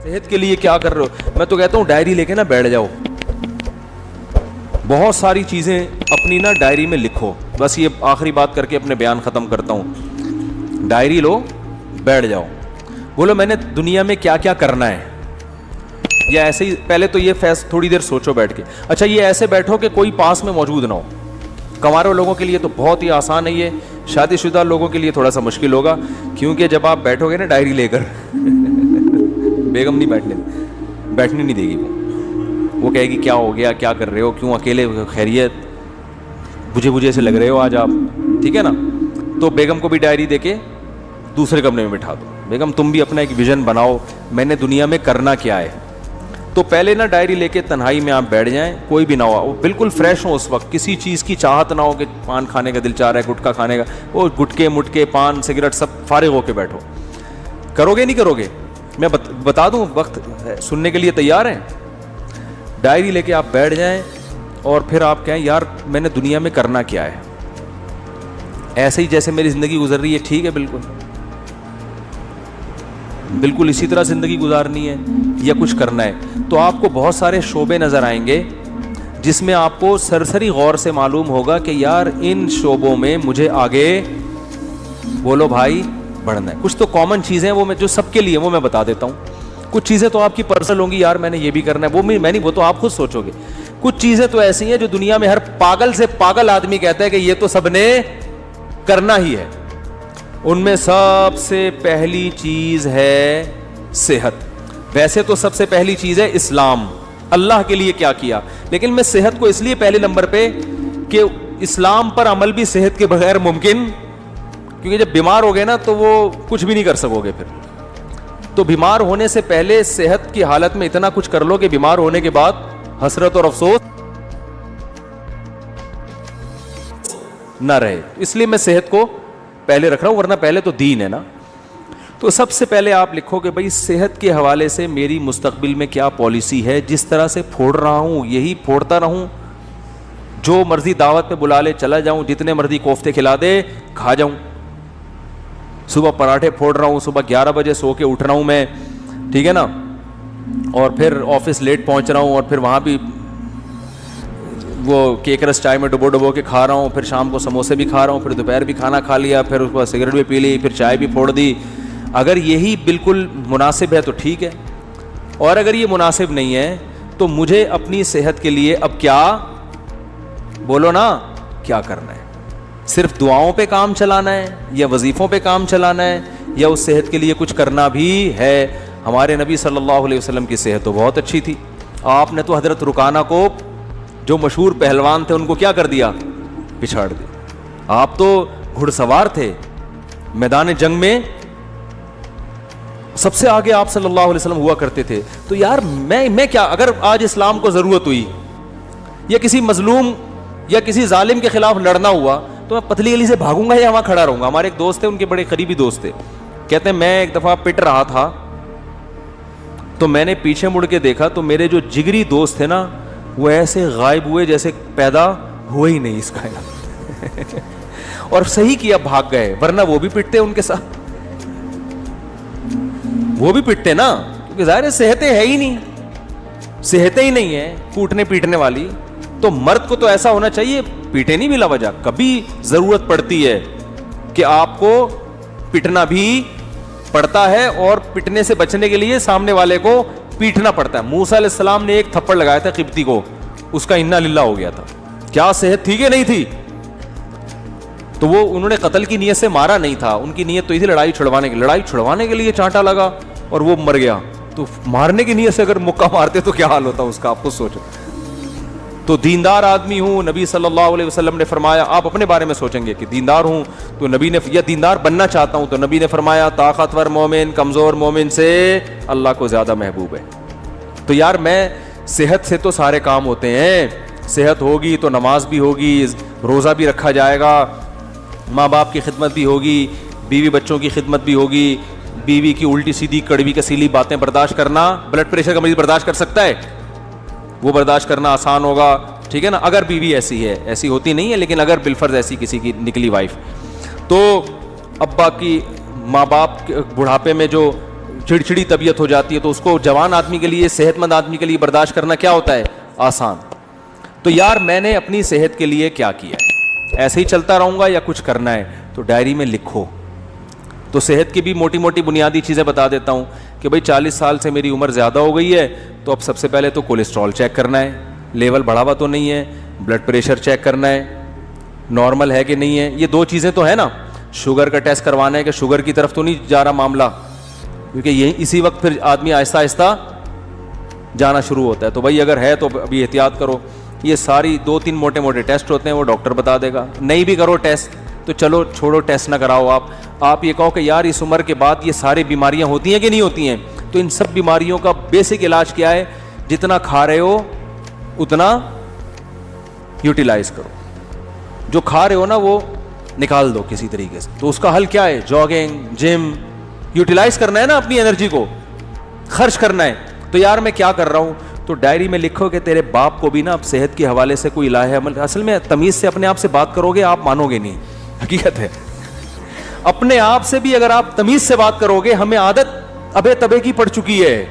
صحت کے لیے کیا کر رہے ہو؟ میں تو کہتا ہوں ڈائری لے کے نا بیٹھ جاؤ, بہت ساری چیزیں اپنی نا ڈائری میں لکھو. بس یہ آخری بات کر کے اپنے بیان ختم کرتا ہوں. ڈائری لو, بیٹھ جاؤ, بولو میں نے دنیا میں کیا کیا کرنا ہے. یا ایسے ہی پہلے تو یہ تھوڑی دیر سوچو بیٹھ کے. اچھا یہ ایسے بیٹھو کہ کوئی پاس میں موجود نہ ہو. کنواروں لوگوں کے لیے تو بہت ہی آسان ہے یہ, شادی شدہ لوگوں کے لیے تھوڑا سا مشکل ہوگا, کیونکہ جب آپ بیٹھو گے نا ڈائری لے کر بیگم نہیں بیٹھنے نہیں دے گی. وہ کہے گی کیا ہو گیا, کیا کر رہے ہو, کیوں اکیلے, خیریت, بجھے سے لگ رہے ہو آج آپ, ٹھیک ہے نا. تو بیگم کو بھی ڈائری دے کے دوسرے کمرے میں بٹھا دو, بیگم تم بھی اپنا ایک ویژن بناؤ, میں نے دنیا میں کرنا کیا ہے. تو پہلے نا ڈائری لے کے تنہائی میں آپ بیٹھ جائیں, کوئی بھی نہ ہو, بالکل فریش ہو اس وقت, کسی چیز کی چاہت نہ ہو کہ پان کھانے کا دل چاہ رہا ہے, گٹکا کھانے کا, وہ گٹکے مٹکے پان سگریٹ سب فارغ ہو کے بیٹھو. کرو گے نہیں کرو گے؟ میں بتا دوں, وقت سننے کے لیے تیار ہیں؟ ڈائری لے کے آپ بیٹھ جائیں اور پھر آپ کہیں یار میں نے دنیا میں کرنا کیا ہے. ایسے ہی جیسے میری زندگی گزر رہی ہے ٹھیک ہے, بالکل اسی طرح زندگی گزارنی ہے یا کچھ کرنا ہے. تو آپ کو بہت سارے شعبے نظر آئیں گے جس میں آپ کو سرسری غور سے معلوم ہوگا کہ یار ان شعبوں میں مجھے آگے بولو بھائی بڑھنا ہے. کچھ تو کامن چیزیں وہ میں جو سب کے لیے وہ میں بتا دیتا ہوں. کچھ چیزیں تو آپ کی پرسنل ہوں گی, یار میں نے یہ بھی کرنا ہے, وہ میں نہیں, وہ تو آپ خود سوچو گے. کچھ چیزیں تو ایسی ہیں جو دنیا میں ہر پاگل سے پاگل آدمی کہتا ہے کہ یہ تو سب نے کرنا ہی ہے. ان میں سب سے پہلی چیز ہے صحت. ویسے تو سب سے پہلی چیز ہے اسلام, اللہ کے لیے کیا کیا, لیکن میں صحت کو اس لیے پہلے نمبر پہ کہ اسلام پر عمل بھی صحت کے بغیر ممکن, کیونکہ جب بیمار ہو گئے نا تو وہ کچھ بھی نہیں کر سکو گے پھر. تو بیمار ہونے سے پہلے صحت کی حالت میں اتنا کچھ کر لو کہ بیمار ہونے کے بعد حسرت اور افسوس نہ رہے. اس لیے میں صحت کو پہلے رکھ رہا ہوں, ورنہ پہلے تو دین ہے نا. تو سب سے پہلے آپ لکھو کہ بھائی صحت کے حوالے سے میری مستقبل میں کیا پالیسی ہے. جس طرح سے پھوڑ رہا ہوں یہی پھوڑتا رہوں, جو مرضی دعوت میں بلا لے چلا جاؤں, جتنے مرضی کوفتے کھلا دے کھا جاؤں. صبح پراٹھے پھوڑ رہا ہوں, صبح 11 بجے سو کے اٹھ رہا ہوں میں, ٹھیک ہے نا, اور پھر آفس لیٹ پہنچ رہا ہوں, اور پھر وہاں بھی وہ کیک رس چائے میں ڈبو کے کھا رہا ہوں, پھر شام کو سموسے بھی کھا رہا ہوں, پھر دوپہر بھی کھانا کھا لیا, پھر اس کے بعد سگریٹ بھی پی لی, پھر چائے بھی پھوڑ دی. اگر یہی بالکل مناسب ہے تو ٹھیک ہے, اور اگر یہ مناسب نہیں ہے تو مجھے اپنی صحت کے لیے اب کیا بولو نا کیا کرنا ہے. صرف دعاؤں پہ کام چلانا ہے یا وظیفوں پہ کام چلانا ہے, یا اس صحت کے لیے کچھ کرنا بھی ہے. ہمارے نبی صلی اللہ علیہ وسلم کی صحت تو بہت اچھی تھی. آپ نے تو حضرت رکانہ کو جو مشہور پہلوان تھے ان کو کیا کر دیا, پچھاڑ دیا. آپ تو گھڑ سوار تھے, میدان جنگ میں سب سے آگے آپ صلی اللہ علیہ وسلم ہوا کرتے تھے. تو یار میں کیا, اگر آج اسلام کو ضرورت ہوئی یا کسی مظلوم یا کسی ظالم کے خلاف لڑنا ہوا تو میں پتلی گلی سے بھاگوں گا یا وہاں کھڑا رہوں گا. ہمارے ایک دوست تھے, ان کے بڑے قریبی دوست تھے, کہتے ہیں میں ایک دفعہ پٹ رہا تھا تو میں نے پیچھے مڑ کے دیکھا تو میرے جو جگری دوست تھے نا وہ ایسے غائب ہوئے جیسے پیدا ہوئے ہی نہیں اس کائنات. اور صحیح کیا, بھاگ گئے, ورنہ وہ بھی پٹتے ان کے ساتھ, وہ بھی پٹتے نا, کیونکہ ظاہر صحتیں ہے ہی نہیں, صحتیں ہی نہیں ہیں کوٹنے پیٹنے والی. تو مرد کو تو ایسا ہونا چاہیے پیٹے نہیں بلا وجہ. کبھی ضرورت پڑتی ہے کہ آپ کو پٹنا بھی پڑتا ہے, اور پٹنے سے بچنے کے لیے سامنے والے کو پیٹنا پڑتا ہے. موسیٰ علیہ السلام نے ایک تھپڑ لگایا تھا قبطی کو, اس کا انا للہ ہو گیا تھا. کیا صحت تھی کہ نہیں تھی؟ تو وہ انہوں نے قتل کی نیت سے مارا نہیں تھا, ان کی نیت تو یہ تھی لڑائی چھڑوانے کے لیے چانٹا لگا اور وہ مر گیا. تو مارنے کی نیت سے اگر مکہ مارتے تو کیا حال ہوتا اس کا, آپ خود سوچو. تو دیندار آدمی ہوں, نبی صلی اللہ علیہ وسلم نے فرمایا, آپ اپنے بارے میں سوچیں گے کہ دیندار ہوں تو نبی نے, یا دیندار بننا چاہتا ہوں تو نبی نے فرمایا طاقتور مومن کمزور مومن سے اللہ کو زیادہ محبوب ہے. تو یار میں صحت سے تو سارے کام ہوتے ہیں, صحت ہوگی تو نماز بھی ہوگی, روزہ بھی رکھا جائے گا, ماں باپ کی خدمت بھی ہوگی, بیوی بچوں کی خدمت بھی ہوگی. بیوی کی الٹی سیدھی کڑوی کسیلی باتیں برداشت کرنا, بلڈ پریشر کا مریض برداشت کر سکتا ہے, وہ برداشت کرنا آسان ہوگا, ٹھیک ہے نا, اگر بیوی ایسی ہے, ایسی ہوتی نہیں ہے لیکن اگر بالفرض ایسی کسی کی نکلی وائف. تو ابا کی, ماں باپ بڑھاپے میں جو چڑچڑی طبیعت ہو جاتی ہے, تو اس کو جوان آدمی کے لیے, صحت مند آدمی کے لیے برداشت کرنا کیا ہوتا ہے؟ آسان. تو یار میں نے اپنی صحت کے لیے کیا کیا ہے, ایسے ہی چلتا رہوں گا یا کچھ کرنا ہے؟ تو ڈائری میں لکھو. تو صحت کی بھی موٹی موٹی بنیادی چیزیں بتا دیتا ہوں کہ بھائی 40 سال سے میری عمر زیادہ ہو گئی ہے, تو اب سب سے پہلے تو کولیسٹرول چیک کرنا ہے, لیول بڑھا ہوا تو نہیں ہے. بلڈ پریشر چیک کرنا ہے, نارمل ہے کہ نہیں ہے. یہ 2 چیزیں تو ہے نا. شوگر کا ٹیسٹ کروانا ہے کہ شوگر کی طرف تو نہیں جا رہا معاملہ, کیونکہ یہ اسی وقت پھر آدمی آہستہ آہستہ جانا شروع ہوتا ہے. تو بھائی اگر ہے تو ابھی احتیاط کرو. یہ ساری 2-3 موٹے موٹے ٹیسٹ ہوتے ہیں, وہ ڈاکٹر بتا دے گا. نہیں بھی کرو ٹیسٹ تو چلو چھوڑو, ٹیسٹ نہ کراؤ. آپ یہ کہو کہ یار اس عمر کے بعد یہ ساری بیماریاں ہوتی ہیں کہ نہیں ہوتی ہیں, تو ان سب بیماریوں کا بیسک علاج کیا ہے؟ جتنا کھا رہے ہو اتنا یوٹیلائز کرو. جو کھا رہے ہو نا وہ نکال دو کسی طریقے سے. تو اس کا حل کیا ہے؟ جاگنگ, جم, یوٹیلائز کرنا ہے نا, اپنی انرجی کو خرچ کرنا ہے. تو یار میں کیا کر رہا ہوں؟ تو ڈائری میں لکھو کہ تیرے باپ کو بھی نا اب صحت کے حوالے سے کوئی الہ عمل. اصل میں تمیز سے اپنے آپ سے بات کرو گے آپ مانو گے نہیں, حقیقت ہے. اپنے آپ سے بھی اگر آپ تمیز سے بات کرو گے, ہمیں عادت ابے تبے کی پڑ چکی ہے.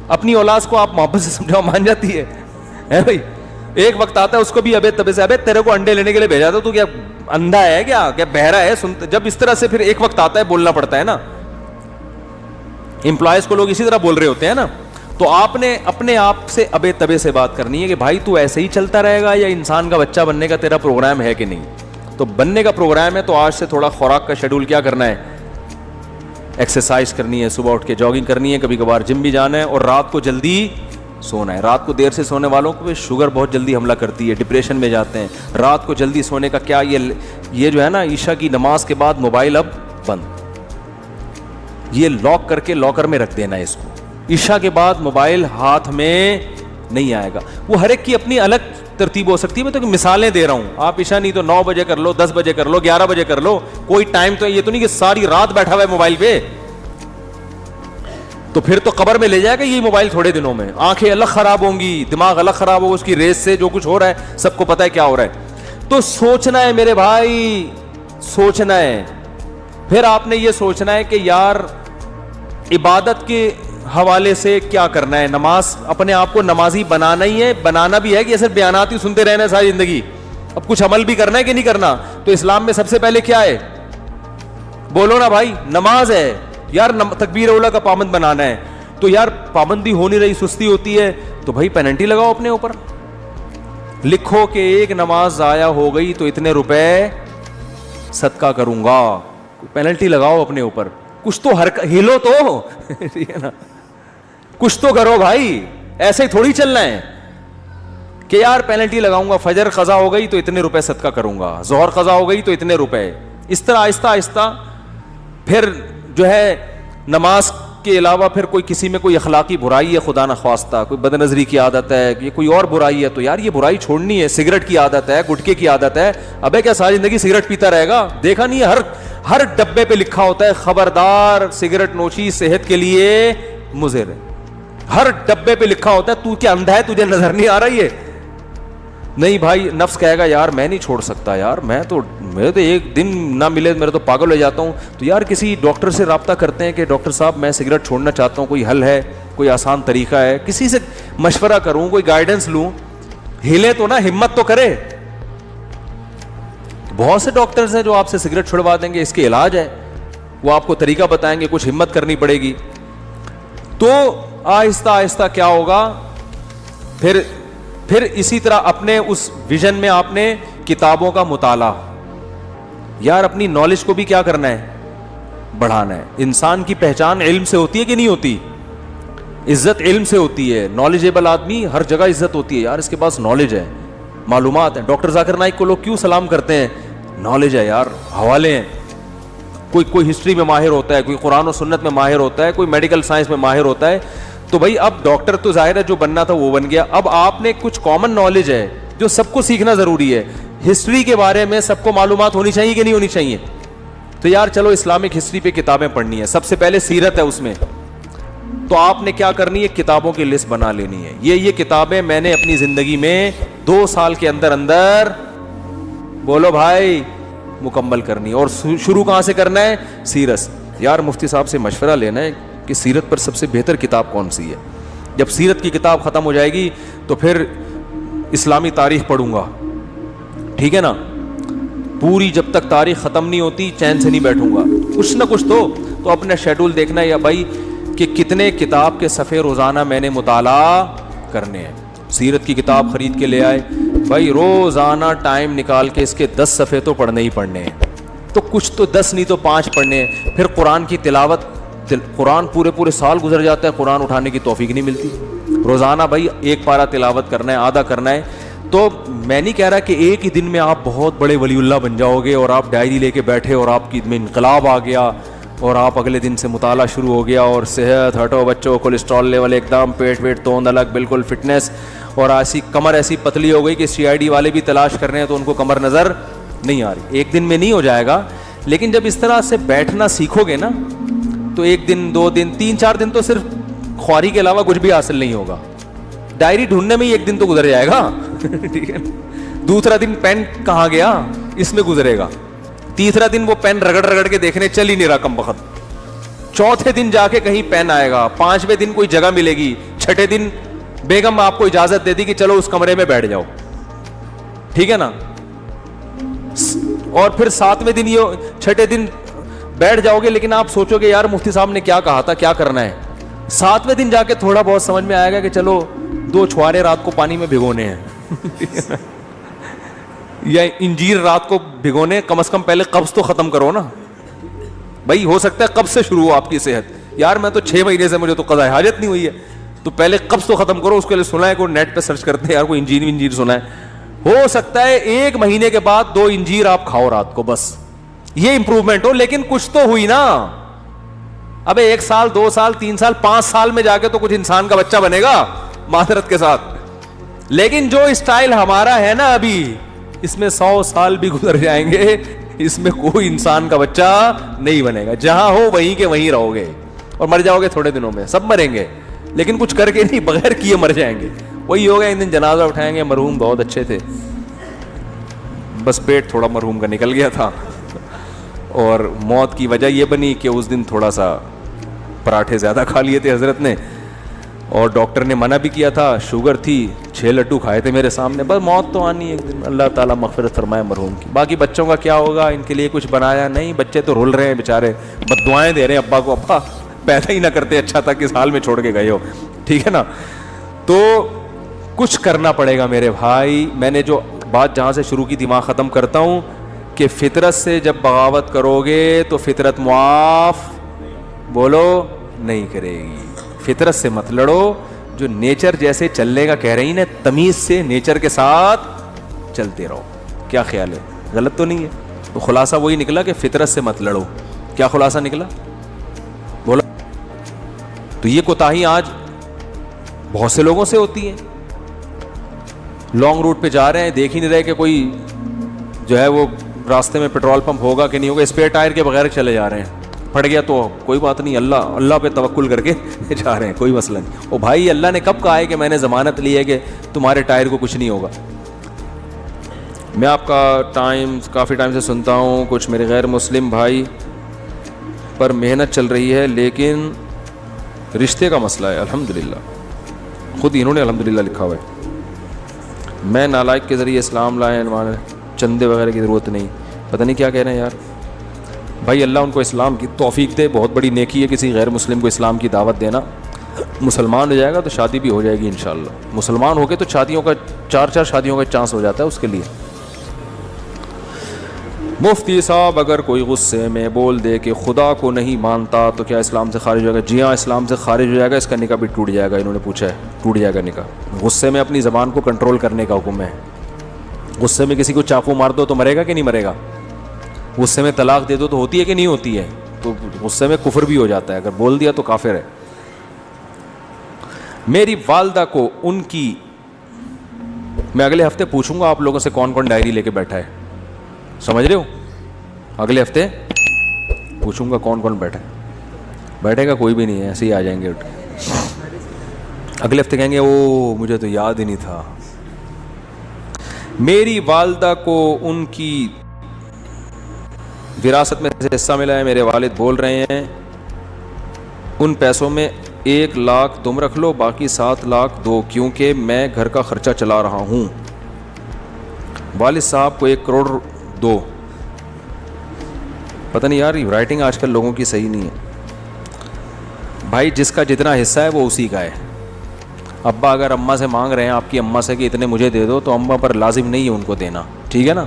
اپنی اولاد کو آپ محبت سے سمجھاؤ مان جاتی ہے بھائی. ایک وقت آتا ہے اس کو بھی ابے تبے سے, ابے تیرے کو انڈے لینے کے لیے بھیجا تو کیا اندھا ہے کیا بہرا ہے؟ جب اس طرح سے پھر ایک وقت آتا ہے بولنا پڑتا ہے نا. امپلائز کو لوگ اسی طرح بول رہے ہوتے ہیں نا. تو آپ نے اپنے آپ سے ابے تبے سے بات کرنی ہے کہ بھائی تو ایسے ہی چلتا رہے گا یا انسان کا بچہ بننے کا تیرا پروگرام ہے کہ نہیں. تو بننے کا پروگرام ہے تو آج سے تھوڑا خوراک کا شیڈول کیا کرنا ہے؟ ایکسرسائز کرنی ہے, صبح اٹھ کے جاگنگ کرنی ہے, کبھی کبھار جم بھی جانا ہے, اور رات کو جلدی سونا ہے. رات کو دیر سے سونے والوں کو شوگر بہت جلدی حملہ کرتی ہے, ڈپریشن میں جاتے ہیں. رات کو جلدی سونے کا کیا, یہ جو ہے نا عشاء کی نماز کے بعد موبائل اب بند, یہ لاک کر کے لاکر میں رکھ دینا ہے اس کو. عشاء کے بعد موبائل ہاتھ میں نہیں آئے گا. وہ ہر ایک کی اپنی الگ ترتیب ہو سکتی ہے, میں تو مثالیں دے رہا ہوں. آپ عشاء نہیں تو 9 بجے کر لو, 10 بجے کر لو, 11 بجے کر لو, کوئی ٹائم تو یہ تو نہیں کہ ساری رات بیٹھا ہوا ہے موبائل پہ. تو پھر تو قبر میں لے جائے گا یہ موبائل تھوڑے دنوں میں. آنکھیں الگ خراب ہوں گی, دماغ الگ خراب ہوگا, اس کی ریس سے جو کچھ ہو رہا ہے سب کو پتا ہے کیا ہو رہا ہے. تو سوچنا ہے میرے بھائی, سوچنا ہے. پھر آپ نے یہ سوچنا ہے کہ یار عبادت کے حوالے سے کیا کرنا ہے. نماز, اپنے آپ کو نمازی بنانا ہی ہے, بنانا بھی ہے کہ صرف بیانات ہی سنتے رہنا ہے ساری زندگی. اب کچھ عمل بھی کرنا ہے کہ نہیں کرنا. تو اسلام میں سب سے پہلے کیا ہے؟ بولو نا بھائی, نماز ہے. یار تکبیر اولا کا پابند بنانا ہے. تو یار پابندی ہو نہیں رہی, سستی ہوتی ہے, تو بھائی پینلٹی لگاؤ اپنے اوپر. لکھو کہ ایک نماز ضائع ہو گئی تو اتنے روپے صدقہ کروں گا. پینلٹی لگاؤ اپنے اوپر. کچھ تو ہلو تو ٹھیک ہے نا, کچھ تو کرو بھائی. ایسے ہی تھوڑی چلنا ہے کہ یار پینلٹی لگاؤں گا, فجر قضا ہو گئی تو اتنے روپے صدقہ کروں گا, ظہر قضا ہو گئی تو اتنے روپے. اس طرح آہستہ آہستہ پھر جو ہے نماز کے علاوہ پھر کوئی کسی میں کوئی اخلاقی برائی ہے خدا نخواستہ, کوئی بد نظری کی عادت ہے, یہ کوئی اور برائی ہے, تو یار یہ برائی چھوڑنی ہے. سگریٹ کی عادت ہے, گٹکے کی عادت ہے, ابے کیا ساری زندگی سگریٹ پیتا رہے گا؟ دیکھا نہیں ہے ہر ڈبے پہ لکھا ہوتا ہے خبردار سگریٹ نوشی صحت کے لیے مضر ہے. ہر ڈبے پہ لکھا ہوتا ہے. تو کیا اندھا ہے, تجھے نظر نہیں آ رہا یہ؟ نہیں بھائی, نفس کہے گا یار میں نہیں چھوڑ سکتا, یار میرے تو ایک دن نہ ملے میرے تو پاگل ہو جاتا ہوں. تو یار کسی ڈاکٹر سے رابطہ کرتے ہیں کہ ڈاکٹر صاحب میں سگریٹ چھوڑنا چاہتا ہوں, کوئی حل ہے, کوئی آسان طریقہ ہے, کسی سے مشورہ کروں, کوئی گائیڈنس لوں. ہلے تو نا, ہمت تو کرے. بہت سے ڈاکٹرز ہیں جو آپ سے سگریٹ چھڑوا دیں گے, اس کے علاج ہے, وہ آپ کو طریقہ بتائیں گے, کچھ ہمت کرنی پڑے گی. تو آہستہ آہستہ کیا ہوگا, پھر اسی طرح اپنے اس ویژن میں آپ نے کتابوں کا مطالعہ, یار اپنی نالج کو بھی کیا کرنا ہے, بڑھانا ہے. انسان کی پہچان علم سے ہوتی ہے کہ نہیں ہوتی؟ عزت علم سے ہوتی ہے. نالجیبل آدمی ہر جگہ عزت ہوتی ہے, یار اس کے پاس نالج ہے, معلومات ہیں. ڈاکٹر ذاکر نائک کو لوگ کیوں سلام کرتے ہیں؟ نالج ہے یار, حوالے ہیں. کوئی ہسٹری میں ماہر ہوتا ہے, کوئی قرآن و سنت میں ماہر ہوتا ہے, کوئی میڈیکل سائنس میں ماہر ہوتا ہے. تو بھائی اب ڈاکٹر تو ظاہر ہے جو بننا تھا وہ بن گیا. اب آپ نے کچھ کامن نالج ہے جو سب کو سیکھنا ضروری ہے. ہسٹری کے بارے میں سب کو معلومات ہونی چاہیے کہ نہیں ہونی چاہیے؟ تو یار چلو اسلامک ہسٹری پہ کتابیں پڑھنی ہے. سب سے پہلے سیرت ہے اس میں, تو آپ نے کیا کرنی ہے, کتابوں کی لسٹ بنا لینی ہے. یہ کتابیں میں نے اپنی زندگی میں 2 سال کے اندر بولو بھائی مکمل کرنی ہے. اور شروع کہاں سے کرنا ہے؟ سیرت. یار مفتی صاحب سے مشورہ لینا ہے, کہ سیرت پر سب سے بہتر کتاب کون سی ہے. جب سیرت کی کتاب ختم ہو جائے گی تو پھر اسلامی تاریخ پڑھوں گا, ٹھیک ہے نا, پوری جب تک تاریخ ختم نہیں ہوتی چین سے نہیں بیٹھوں گا, کچھ نہ کچھ تو اپنا شیڈول دیکھنا ہے یا بھائی کہ کتنے کتاب کے صفحے روزانہ میں نے مطالعہ کرنے ہیں. سیرت کی کتاب خرید کے لے آئے, بھائی روزانہ ٹائم نکال کے اس کے 10 صفحے تو پڑھنے ہی پڑھنے ہیں, تو کچھ تو 10 نہیں تو 5 پڑھنے ہیں. پھر قرآن کی تلاوت, قرآن پورے سال گزر جاتا ہے, قرآن اٹھانے کی توفیق نہیں ملتی. روزانہ بھائی ایک پارہ تلاوت کرنا ہے, آدھا کرنا ہے. تو میں نہیں کہہ رہا کہ ایک ہی دن میں آپ بہت بڑے ولی اللہ بن جاؤ گے اور آپ ڈائری لے کے بیٹھے اور آپ کی میں انقلاب آ گیا اور آپ اگلے دن سے مطالعہ شروع ہو گیا اور صحت ہٹو بچوں, کولیسٹرول لیول ایک دم, پیٹ ویٹ توند الگ, بالکل فٹنس, اور ایسی کمر ایسی پتلی ہو گئی کہ CID والے بھی تلاش کر رہے ہیں تو ان کو کمر نظر نہیں آ رہی. ایک دن میں نہیں ہو جائے گا, لیکن جب اس طرح سے بیٹھنا سیکھو گے نا تو 1 دن 2 دن 3-4 دن تو صرف خواری کے علاوہ کچھ بھی حاصل نہیں ہوگا. ڈائری ڈھونڈنے میں ہی 1 دن تو گزر جائے گا, ٹھیک ہے. دوسرا دن پین کہاں گیا اس میں گزرے گا. تیسرا دن وہ پین رگڑ کے دیکھنے چل ہی نہیں رہا کم وقت. چوتھے دن جا کے کہیں پین آئے گا. 5ویں دن کوئی جگہ ملے گی. 6ٹھے دن بیگم آپ کو اجازت دے دی کہ چلو اس کمرے میں بیٹھ جاؤ, ٹھیک ہے نا. اور پھر 7ویں دن, یہ 6ٹھے دن بیٹھ جاؤ گے, لیکن آپ سوچو گے یار مفتی صاحب نے کیا کہا تھا, کیا کرنا ہے. 7ویں دن جا کے تھوڑا بہت سمجھ میں آئے گا کہ چلو 2 چھوارے رات کو پانی میں بھگونے ہیں یا انجیر رات کو بھگونے, کم از کم پہلے قبض تو ختم کرو نا بھائی. ہو سکتا ہے قبض سے شروع ہو آپ کی صحت, یار میں تو 6 مہینے سے مجھے تو قضاء حاجت نہیں ہوئی ہے, تو پہلے قبض تو ختم کرو. اس کے لیے سنا ہے کوئی نیٹ پہ سرچ کرتے ہیں یار کوئی انجیر سنا ہے, ہو سکتا ہے 1 مہینے کے بعد 2 انجیر آپ کھاؤ رات کو, بس یہ امپروومنٹ ہو. لیکن کچھ تو ہوئی نا. ابے 1 سال 2 سال 3 سال 5 سال میں جا کے تو کچھ انسان کا بچہ بنے گا معذرت کے ساتھ. لیکن جو اسٹائل ہمارا ہے نا ابھی, اس میں 100 سال بھی گزر جائیں گے, اس میں کوئی انسان کا بچہ نہیں بنے گا. جہاں ہو وہیں کے وہیں رہو گے اور مر جاؤ گے تھوڑے دنوں میں. سب مریں گے لیکن کچھ کر کے نہیں, بغیر کیے مر جائیں گے. وہی ہوگا ایک دن جنازہ اٹھائیں گے, مرحوم بہت اچھے تھے, بس پیٹ تھوڑا مرحوم کا نکل گیا تھا اور موت کی وجہ یہ بنی کہ اس دن تھوڑا سا پراٹھے زیادہ کھا لیے تھے حضرت نے, اور ڈاکٹر نے منع بھی کیا تھا, شوگر تھی, 6 لڈو کھائے تھے میرے سامنے. بس موت تو آنی ایک دن, اللہ تعالیٰ مغفرت فرمائے مرحوم کی. باقی بچوں کا کیا ہوگا, ان کے لیے کچھ بنایا نہیں, بچے تو رول رہے ہیں بیچارے, بد دعائیں دے رہے ہیں ابا کو, ابا پیدا ہی نہ کرتے اچھا تھا, کس حال میں چھوڑ کے گئے ہو, ٹھیک ہے نا. تو کچھ کرنا پڑے گا میرے بھائی. میں نے جو بات جہاں سے شروع کی دماغ ختم کرتا ہوں کہ فطرت سے جب بغاوت کرو گے تو فطرت معاف بولو نہیں کرے گی. فطرت سے مت لڑو, جو نیچر جیسے چلنے کا کہہ رہی نا, تمیز سے نیچر کے ساتھ چلتے رہو. کیا خیال ہے, غلط تو نہیں ہے؟ تو خلاصہ وہی نکلا کہ فطرت سے مت لڑو. کیا خلاصہ نکلا بولو. تو یہ کوتاہی آج بہت سے لوگوں سے ہوتی ہیں. لانگ روٹ پہ جا رہے ہیں, دیکھ ہی نہیں رہے کہ کوئی جو ہے وہ راستے میں پیٹرول پمپ ہوگا کہ نہیں ہوگا, اسپیئر ٹائر کے بغیر چلے جا رہے ہیں. پھٹ گیا تو کوئی بات نہیں, اللہ پہ توکل کر کے جا رہے ہیں, کوئی مسئلہ نہیں. او بھائی, اللہ نے کب کہا ہے کہ میں نے ضمانت لی ہے کہ تمہارے ٹائر کو کچھ نہیں ہوگا. میں آپ کا کافی ٹائم سے سنتا ہوں, کچھ میرے غیر مسلم بھائی پر محنت چل رہی ہے لیکن رشتے کا مسئلہ ہے. الحمدللہ, خود انہوں نے الحمدللہ لکھا ہوا ہے. میں نالائق کے ذریعے اسلام لائے, چندے وغیرہ کی ضرورت نہیں. پتہ نہیں کیا کہہ رہے ہیں یار. بھائی اللہ ان کو اسلام کی توفیق دے, بہت بڑی نیکی ہے کسی غیر مسلم کو اسلام کی دعوت دینا. مسلمان ہو جائے گا تو شادی بھی ہو جائے گی انشاءاللہ. مسلمان ہو کے تو شادیوں کا 4 شادیوں کا چانس ہو جاتا ہے اس کے لیے. مفتی صاحب, اگر کوئی غصے میں بول دے کہ خدا کو نہیں مانتا تو کیا اسلام سے خارج ہو جائے گا؟ جی ہاں, اسلام سے خارج ہو جائے گا, اس کا نکاح بھی ٹوٹ جائے گا. انہوں نے پوچھا ہے, ٹوٹ جائے گا نکاح. غصے میں اپنی زبان کو کنٹرول کرنے کا حکم ہے. غصے میں کسی کو چاقو مار دو تو مرے گا کہ نہیں مرے گا؟ غصے میں طلاق دے دو تو ہوتی ہے کہ نہیں ہوتی ہے؟ تو غصے میں کفر بھی ہو جاتا ہے, اگر بول دیا تو کافر ہے. میری والدہ کو ان کی, میں اگلے ہفتے پوچھوں گا آپ لوگوں سے کون کون ڈائری لے کے بیٹھا ہے, سمجھ رہے ہو؟ اگلے ہفتے پوچھوں گا کون کون بیٹھا ہے. بیٹھے گا کوئی بھی نہیں ہے, ایسے ہی آ جائیں گے اٹھ کے. اگلے ہفتے کہیں گے او مجھے تو یاد ہی نہیں تھا. میری والدہ کو ان کی وراثت میں سے حصہ ملا ہے. میرے والد بول رہے ہیں ان پیسوں میں 1 لاکھ تم رکھ لو, باقی 7 لاکھ دو, کیونکہ میں گھر کا خرچہ چلا رہا ہوں. والد صاحب کو 1 کروڑ دو. پتہ نہیں یار رائٹنگ آج کل لوگوں کی صحیح نہیں ہے. بھائی جس کا جتنا حصہ ہے وہ اسی کا ہے. ابا اگر اماں سے مانگ رہے ہیں, آپ کی اماں سے کہ اتنے مجھے دے دو, تو اماں پر لازم نہیں ہے ان کو دینا, ٹھیک ہے نا.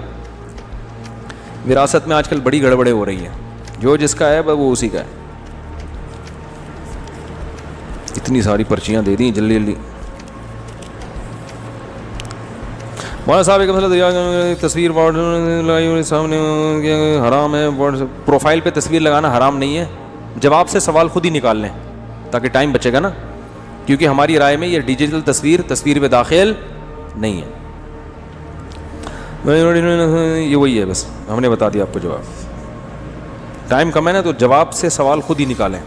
وراثت میں آج کل بڑی گڑبڑیں ہو رہی ہیں, جو جس کا ہے وہ اسی کا ہے. اتنی ساری پرچیاں دے دیں جلدی جلدی. مولانا صاحب ایک مسئلہ, تصویر سامنے حرام ہے, پروفائل پہ تصویر لگانا حرام نہیں ہے. جواب سے سوال خود ہی نکال لیں تاکہ ٹائم بچے گا نا, کیونکہ ہماری رائے میں یہ ڈیجیٹل تصویر پہ داخل نہیں ہے. یہ وہی ہے, بس ہم نے بتا دیا آپ کو جواب. ٹائم کم ہے نا, تو جواب سے سوال خود ہی نکالیں.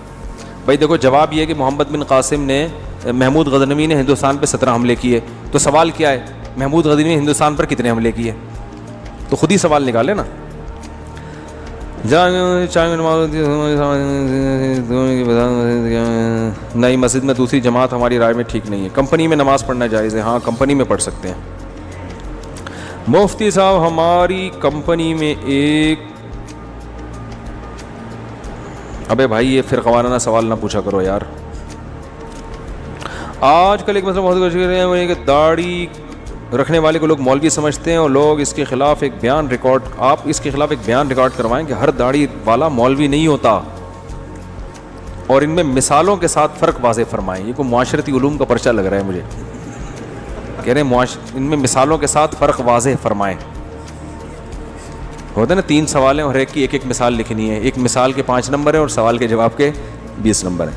بھائی دیکھو جواب یہ ہے کہ محمد بن قاسم نے, محمود غزنوی نے ہندوستان پہ 17 حملے کیے. تو سوال کیا ہے, محمود غزنوی نے ہندوستان پر کتنے حملے کیے؟ تو خود ہی سوال نکالے نا. نئی مسجد میں دوسری جماعت ہماری رائے میں ٹھیک نہیں ہے. کمپنی میں نماز پڑھنا جائز ہے؟ ہاں کمپنی میں پڑھ سکتے ہیں. مفتی صاحب ہماری کمپنی میں ایک, ابے بھائی یہ فرقہ وارانہ سوال نہ پوچھا کرو یار. آج کل ایک مسئلہ بہت کوشش کر رہے ہیں وہ کہ داڑھی رکھنے والے کو لوگ مولوی سمجھتے ہیں, اور لوگ اس کے خلاف ایک بیان ریکارڈ, آپ اس کے خلاف ایک بیان ریکارڈ کروائیں کہ ہر داڑھی والا مولوی نہیں ہوتا, اور ان میں مثالوں کے ساتھ فرق واضح فرمائیں. یہ کوئی معاشرتی علوم کا پرچہ لگ رہا ہے مجھے. کہہ رہے ہیں ان میں مثالوں کے ساتھ فرق واضح فرمائیں. ہوتا ہے نا 3 سوال ہیں اور ایک کی ایک مثال لکھنی ہے. ایک مثال کے 5 نمبر ہیں اور سوال کے جواب کے 20 نمبر ہیں.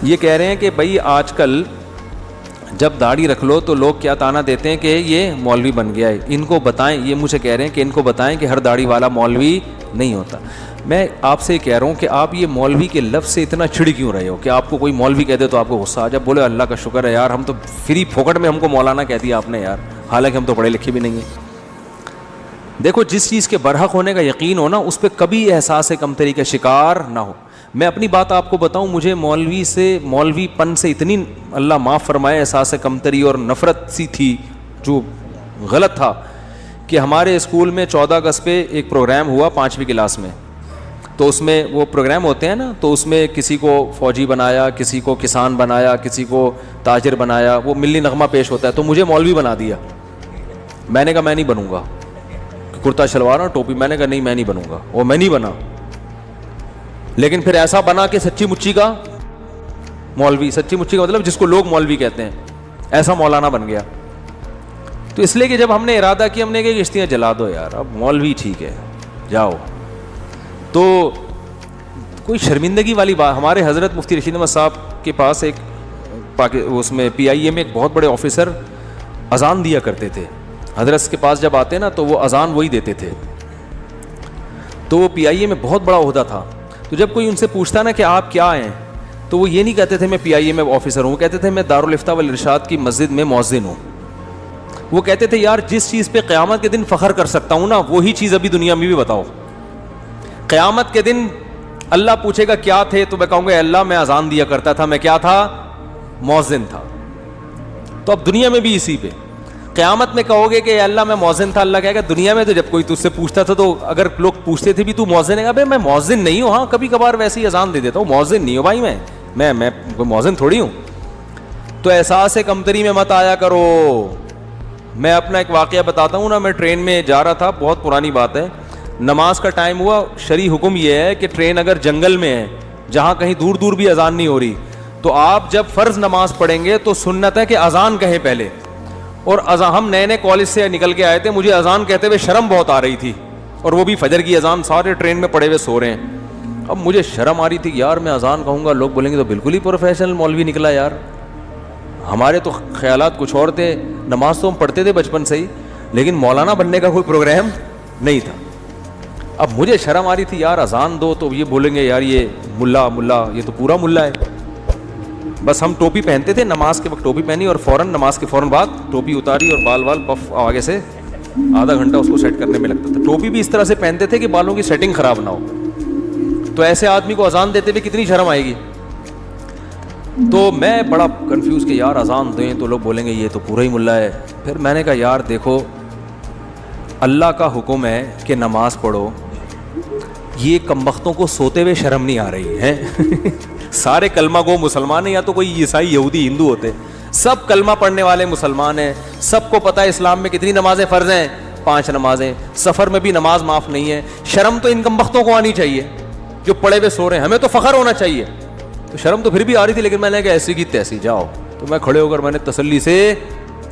یہ کہہ رہے ہیں کہ بھائی آج کل جب داڑھی رکھ لو تو لوگ کیا تانا دیتے ہیں کہ یہ مولوی بن گیا ہے. ان کو بتائیں, یہ مجھے کہہ رہے ہیں کہ ان کو بتائیں کہ ہر داڑھی والا مولوی نہیں ہوتا. میں آپ سے کہہ رہا ہوں کہ آپ یہ مولوی کے لفظ سے اتنا چڑ کیوں رہے ہو کہ آپ کو کوئی مولوی کہہ دے تو آپ کو غصہ آ جائے. بولے اللہ کا شکر ہے یار, ہم تو فری پھوکٹ میں ہم کو مولانا کہہ دیا آپ نے یار, حالانکہ ہم تو پڑھے لکھے بھی نہیں ہیں. دیکھو جس چیز کے برحق ہونے کا یقین ہو نا, اس پہ کبھی احساس کمتری کا شکار نہ ہو. میں اپنی بات آپ کو بتاؤں, مجھے مولوی پن سے اتنی اللہ معاف فرمائے احساس کمتری اور نفرت سی تھی, جو غلط تھا, کہ ہمارے اسکول میں 14 اگست پہ ایک پروگرام ہوا 5ویں کلاس میں. تو اس میں وہ پروگرام ہوتے ہیں نا, تو اس میں کسی کو فوجی بنایا, کسی کو کسان بنایا, کسی کو تاجر بنایا, وہ ملی نغمہ پیش ہوتا ہے. تو مجھے مولوی بنا دیا. میں نے کہا میں نہیں بنوں گا, کرتا شلوار اور ٹوپی. میں نے کہا نہیں میں نہیں بنوں گا, اور میں نہیں بنا. لیکن پھر ایسا بنا کہ سچی مچی کا مولوی, سچی مچی کا مطلب جس کو لوگ مولوی کہتے ہیں, ایسا مولانا بن گیا. تو اس لیے کہ جب ہم نے ارادہ کیا, ہم نے کہا کشتیاں جلا دو یار, اب مولوی ٹھیک ہے جاؤ. تو کوئی شرمندگی والی بات. ہمارے حضرت مفتی رشید احمد صاحب کے پاس ایک اس میں PIA میں ایک بہت بڑے آفیسر اذان دیا کرتے تھے. حضرت کے پاس جب آتے نا تو وہ اذان وہی دیتے تھے. تو وہ PIA میں بہت بڑا عہدہ تھا. تو جب کوئی ان سے پوچھتا نا کہ آپ کیا ہیں, تو وہ یہ نہیں کہتے تھے میں PIA میں آفیسر ہوں, وہ کہتے تھے میں دارالافتاء والارشاد کی مسجد میں مؤذن ہوں. وہ کہتے تھے یار جس چیز پہ قیامت کے دن فخر کر سکتا ہوں نا, وہی چیز ابھی دنیا میں بھی بتاؤ. قیامت کے دن اللہ پوچھے گا کیا تھے, تو میں کہوں گا اللہ میں اذان دیا کرتا تھا, میں کیا تھا, مؤذن تھا. تو اب دنیا میں بھی اسی پہ. قیامت میں کہو گے کہ اللہ میں مؤذن تھا, اللہ کہے گا دنیا میں تو جب کوئی تجھ سے پوچھتا تھا تو اگر لوگ پوچھتے تھے بھی تو مؤذن ہے, ابے میں مؤذن نہیں ہوں, ہاں کبھی کبھار ویسے ہی اذان دے دیتا ہوں, مؤذن نہیں ہوں بھائی, میں کوئی مؤذن تھوڑی ہوں. تو احساس کمتری میں مت آیا کرو. میں اپنا ایک واقعہ بتاتا ہوں نا. میں ٹرین میں جا رہا تھا, بہت پرانی بات ہے, نماز کا ٹائم ہوا. شرعی حکم یہ ہے کہ ٹرین اگر جنگل میں ہے جہاں کہیں دور دور بھی اذان نہیں ہو رہی, تو آپ جب فرض نماز پڑھیں گے تو سنت ہے کہ اذان کہیں پہلے. اور ہم نئے کالج سے نکل کے آئے تھے, مجھے اذان کہتے ہوئے شرم بہت آ رہی تھی, اور وہ بھی فجر کی اذان, سارے ٹرین میں پڑے ہوئے سو رہے ہیں. اب مجھے شرم آ رہی تھی یار, میں اذان کہوں گا لوگ بولیں گے تو بالکل ہی پروفیشنل مولوی نکلا یار. ہمارے تو خیالات کچھ اور تھے. نماز تو ہم پڑھتے تھے بچپن سے ہی, لیکن مولانا بننے کا کوئی پروگرام نہیں تھا. اب مجھے شرم آ رہی تھی یار, اذان دو تو یہ بولیں گے یار یہ ملا, یہ تو پورا ملا ہے. بس ہم ٹوپی پہنتے تھے, نماز کے وقت ٹوپی پہنی اور فوراً نماز کے فوراً بعد ٹوپی اتاری اور بال پف آگے سے آدھا گھنٹہ اس کو سیٹ کرنے میں لگتا تھا. ٹوپی بھی اس طرح سے پہنتے تھے کہ بالوں کی سیٹنگ خراب نہ ہو. تو ایسے آدمی کو اذان دیتے ہوئے کتنی شرم آئے گی. تو میں بڑا کنفیوز کہ یار اذان دیں تو لوگ بولیں گے یہ تو پورا ہی ملا ہے. پھر میں نے کہا یار دیکھو اللہ کا حکم ہے کہ نماز پڑھو, یہ کمبختوں کو سوتے ہوئے شرم نہیں آ رہی ہے. سارے کلمہ گو مسلمان ہیں, یا تو کوئی عیسائی یہودی ہندو ہوتے, سب کلمہ پڑھنے والے مسلمان ہیں, سب کو پتہ ہے اسلام میں کتنی نمازیں فرض ہیں, 5 نمازیں, سفر میں بھی نماز معاف نہیں ہے. شرم تو ان کمبختوں کو آنی چاہیے جو پڑے ہوئے سو رہے ہیں, ہمیں تو فخر ہونا چاہیے. تو شرم تو پھر بھی آ رہی تھی, لیکن میں نے کہا ایسی کی تیسی جاؤ. تو میں کھڑے ہو کر میں نے تسلی سے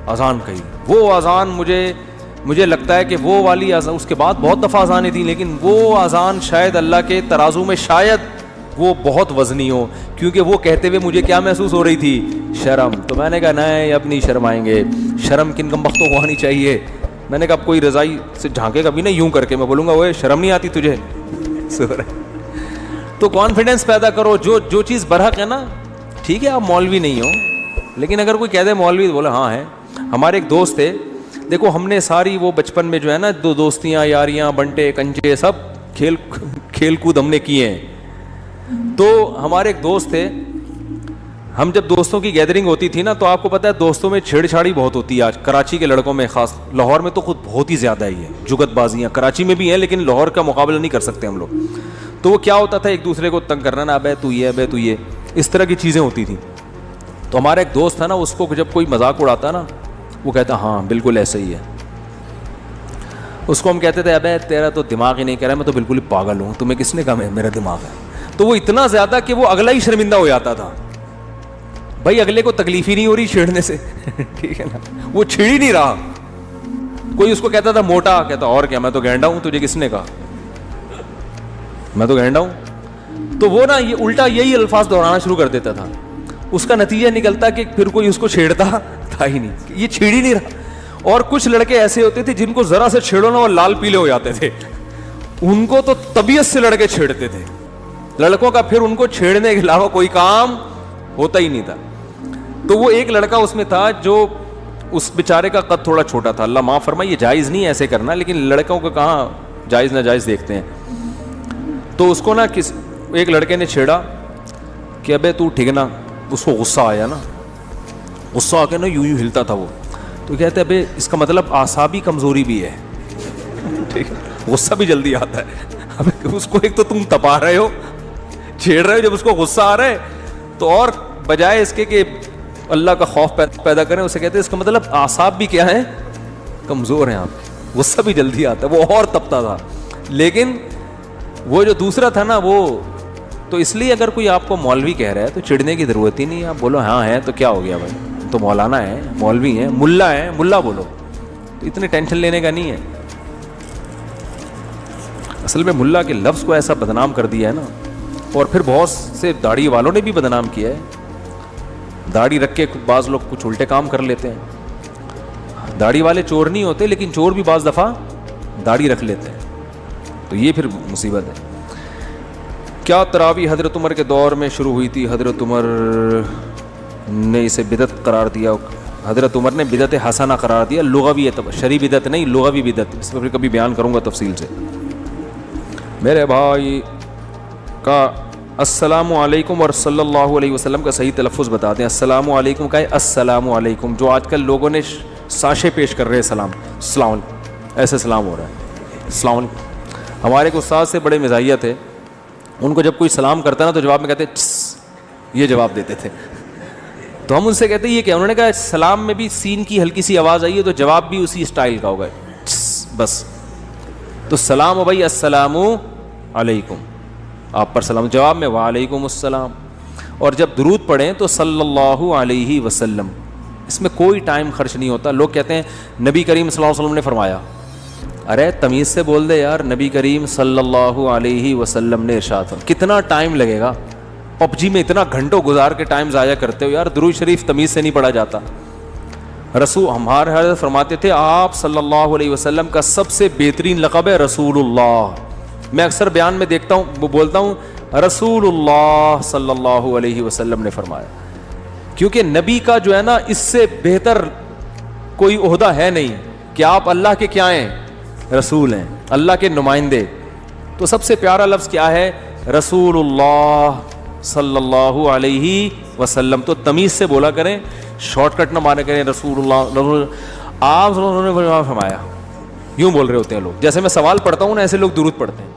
اذان کہی. وہ اذان مجھے لگتا ہے کہ وہ والی اذان, اس کے بعد بہت دفعہ اذانیں تھیں, لیکن وہ اذان شاید اللہ کے ترازو میں شاید وہ بہت وزنی ہو, کیونکہ وہ کہتے ہوئے مجھے کیا محسوس ہو رہی تھی, شرم. تو میں نے کہا نہیں اب نہیں شرمائیں گے, شرم کن کمبختوں کو آنی چاہیے. میں نے کہا اب کوئی رضائی سے جھانکے گا بھی نہیں یوں کر کے, میں بولوں گا وہ شرم نہیں آتی تجھے. تو کانفیڈنس پیدا کرو, جو چیز برحق ہے نا, ٹھیک ہے آپ مولوی نہیں ہو, لیکن اگر کوئی کہہ دے مولوی تو بولا ہاں ہے. ہمارے ایک دوست تھے, دیکھو ہم نے ساری وہ بچپن میں جو ہے نا دوستیاں یاریاں بنٹے کنچے سب کھیل کود ہم نے کیے ہیں. تو ہمارے ایک دوست تھے, ہم جب دوستوں کی گیدرنگ ہوتی تھی نا, تو آپ کو پتہ ہے دوستوں میں چھیڑ چھاڑی بہت ہوتی ہے آج کراچی کے لڑکوں میں, خاص لاہور میں تو خود بہت ہی زیادہ ہی ہے, جگت بازیاں کراچی میں بھی ہیں لیکن لاہور کا مقابلہ نہیں کر سکتے ہم لوگ. تو وہ کیا ہوتا تھا, ایک دوسرے کو تنگ کرنا, نا ابے تو یہ ابے تو یہ, اس طرح کی چیزیں ہوتی تھیں. تو ہمارا ایک دوست تھا نا, اس کو جب کوئی مذاق اڑاتا نا, وہ کہتا ہاں بالکل ایسا ہی ہے. اس کو ہم کہتے تھے ابے تیرا تو دماغ ہی نہیں کہہ رہا, میں تو بالکل ہی پاگل ہوں, تمہیں کس نے کہا میرا دماغ ہے. تو وہ اتنا زیادہ کہ وہ اگلا ہی شرمندہ ہو جاتا تھا. بھائی اگلے کو تکلیف ہی نہیں ہو رہی چھیڑنے سے, ٹھیک ہے نا, وہ چھیڑ ہی نہیں رہا. کوئی اس کو کہتا تھا موٹا, کہتا اور کیا میں تو گینڈا ہوں, تجھے کس نے کہا میں تو گینڈا ہوں. تو وہ نا یہ الٹا یہی الفاظ دہرانا شروع کر دیتا تھا. اس کا نتیجہ نکلتا کہ پھر کوئی اس کو چھیڑتا تھا ہی نہیں, یہ چھیڑ ہی نہیں رہا. اور کچھ لڑکے ایسے ہوتے تھے جن کو ذرا سے چھیڑو نا وہ لال پیلے ہو جاتے تھے, ان کو تو طبیعت سے لڑکے چھیڑتے تھے. لڑکوں کا پھر ان کو چھیڑنے کے علاوہ کوئی کام ہوتا ہی نہیں تھا. تو وہ ایک لڑکا اس میں تھا جو اس بیچارے کا قد تھوڑا چھوٹا تھا, اللہ معاف فرمائے یہ جائز نہیں ایسے کرنا, لیکن لڑکوں کو کہاں جائز ناجائز دیکھتے ہیں. تو اس کو نا ایک لڑکے نے چھیڑا کہ ابے تو ٹھگنا. اس کو غصہ آیا نا, غصہ آ کے نا یوں ہلتا تھا وہ. تو کہتے ابے اس کا مطلب اعصابی کمزوری بھی ہے, ٹھیک, غصہ بھی جلدی آتا ہے. اب اس کو ایک تو تم تپا رہے ہو, چھیڑ رہے ہو, جب اس کو غصہ آ رہا ہے تو اور بجائے اس کے کہ اللہ کا خوف پیدا کریں, اسے کہتے ہیں اس کا مطلب اعصاب بھی کیا ہے, کمزور ہیں آپ, غصہ بھی جلدی آتا ہے. وہ اور تپتا تھا. لیکن وہ جو دوسرا تھا نا وہ تو, اس لیے اگر کوئی آپ کو مولوی کہہ رہا ہے تو چڑھنے کی ضرورت ہی نہیں ہے. آپ بولو ہاں ہے تو کیا ہو گیا بھائی, تو مولانا ہے, مولوی ہیں, ملا ہے, ملا بولو, تو اتنی ٹینشن لینے کا نہیں ہے. اصل میں ملا کے لفظ کو ایسا بدنام کر دیا ہے نا, اور پھر بہت سے داڑھی والوں نے بھی بدنام کیا ہے. داڑھی رکھ کے بعض لوگ کچھ الٹے کام کر لیتے ہیں. داڑھی والے چور نہیں ہوتے, لیکن چور بھی بعض دفعہ داڑھی رکھ لیتے ہیں. تو یہ پھر مصیبت ہے. کیا تراویح حضرت عمر کے دور میں شروع ہوئی تھی؟ حضرت عمر نے اسے بدعت قرار دیا. حضرت عمر نے بدعت حسنہ قرار دیا, لغوی شرعی بدعت نہیں, لغوی بدعت. اس میں پھر کبھی بیان کروں گا تفصیل سے. میرے بھائی کا السلام علیکم اور صلی اللہ علیہ وسلم کا صحیح تلفظ بتا دیں. السلام علیکم کا ہے السلام علیکم, جو آج کل لوگوں نے ساشے پیش کر رہے ہیں سلام, السلام علیکم, ایسے سلام ہو رہا ہے السلام علیکم. ہمارے ایک استاد سے بڑے مزاحیہ تھے, ان کو جب کوئی سلام کرتا نا تو جواب میں کہتے یہ جواب دیتے تھے. تو ہم ان سے کہتے یہ کیا, انہوں نے کہا سلام میں بھی سین کی ہلکی سی آواز آئی ہے تو جواب بھی اسی اسٹائل کا ہوگا, بس. تو سلام ہو بھائی السلام علیکم, آپ پر سلام, جواب میں وعلیکم السلام. اور جب درود پڑھیں تو صلی اللہ علیہ وسلم, اس میں کوئی ٹائم خرچ نہیں ہوتا. لوگ کہتے ہیں نبی کریم صلی اللہ علیہ وسلم نے فرمایا, ارے تمیز سے بول دے یار, نبی کریم صلی اللہ علیہ وسلم نے ارشاد فرمایا. کتنا ٹائم لگے گا, پب جی میں اتنا گھنٹوں گزار کے ٹائم ضائع کرتے ہو یار, درود شریف تمیز سے نہیں پڑھا جاتا. رسول ہمارے حضرت فرماتے تھے آپ صلی اللہ علیہ وسلم کا سب سے بہترین لقب ہے رسول اللہ. میں اکثر بیان میں دیکھتا ہوں, وہ بولتا ہوں رسول اللہ صلی اللہ علیہ وسلم نے فرمایا, کیونکہ نبی کا جو ہے نا اس سے بہتر کوئی عہدہ ہے نہیں کہ آپ اللہ کے کیا ہیں, رسول ہیں, اللہ کے نمائندے. تو سب سے پیارا لفظ کیا ہے, رسول اللہ. صلی اللہ علیہ وسلم. تو تمیز سے بولا کریں, شارٹ کٹ نہ مارے کریں رسول اللہ, آپ نے فرمایا, یوں بول رہے ہوتے ہیں لوگ. جیسے میں سوال پڑھتا ہوں نا ایسے لوگ درود پڑھتے ہیں.